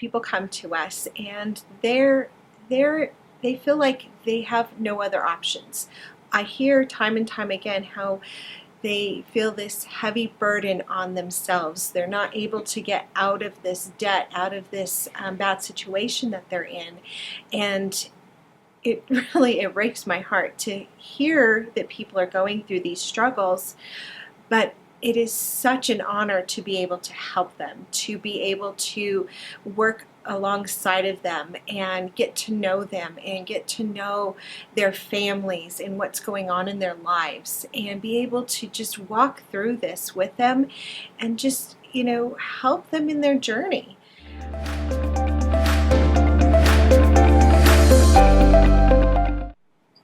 people come to us and they feel like they have no other options. I hear time and time again how they feel this heavy burden on themselves. They're not able to get out of this debt, out of this bad situation that they're in. And it breaks my heart to hear that people are going through these struggles, but it is such an honor to be able to help them, to be able to work alongside of them and get to know them and get to know their families and what's going on in their lives, and be able to just walk through this with them and just, help them in their journey.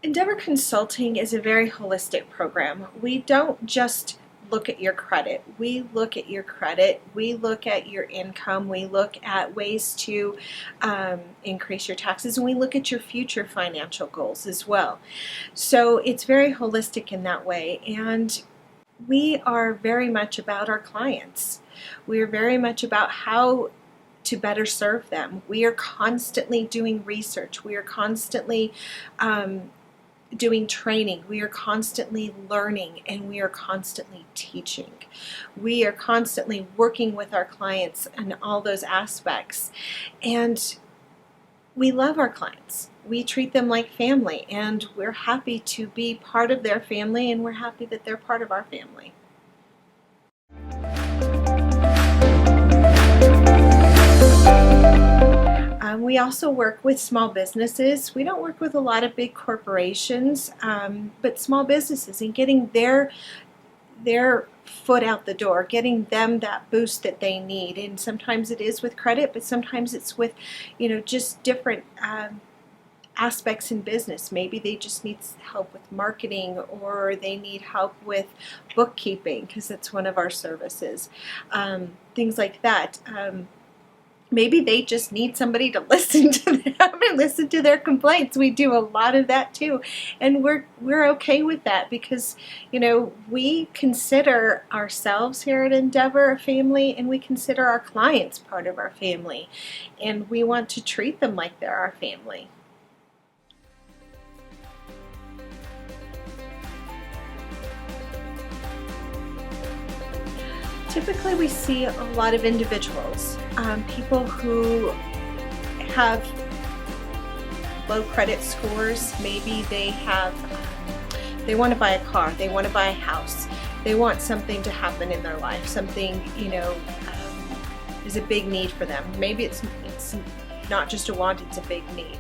Endeavor Consulting is a very holistic program. We don't just look at your credit. We look at your credit. We look at your income. We look at ways to increase your taxes, and we look at your future financial goals as well. So it's very holistic in that way, and we are very much about our clients. We are very much about how to better serve them. We are constantly doing research. We are constantly doing training. We are constantly learning, and we are constantly teaching. We are constantly working with our clients in all those aspects, and we love our clients. We treat them like family, and we're happy to be part of their family, and we're happy that they're part of our family. We also work with small businesses. We don't work with a lot of big corporations, but small businesses, and getting their foot out the door, getting them that boost that they need. And sometimes it is with credit, but sometimes it's with, just different aspects in business. Maybe they just need help with marketing, or they need help with bookkeeping, because that's one of our services. Things like that. Maybe they just need somebody to listen to them and listen to their complaints. We do a lot of that too, and we're okay with that, because we consider ourselves here at Endeavor a family, and we consider our clients part of our family, and we want to treat them like they're our family. Typically, we see a lot of individuals, people who have low credit scores. Maybe they want to buy a car, they want to buy a house, they want something to happen in their life, something, is a big need for them. Maybe it's not just a want, it's a big need.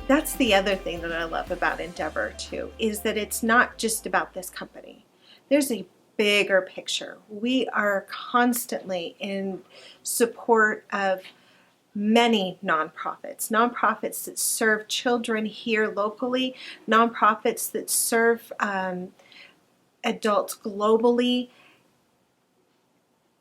That's the other thing that I love about Endeavor too, is that it's not just about this company. There's a bigger picture. We are constantly in support of many nonprofits that serve children here locally, nonprofits that serve adults globally.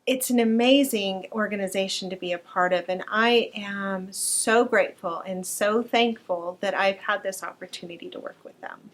It's an amazing organization to be a part of, and I am so grateful and so thankful that I've had this opportunity to work with them.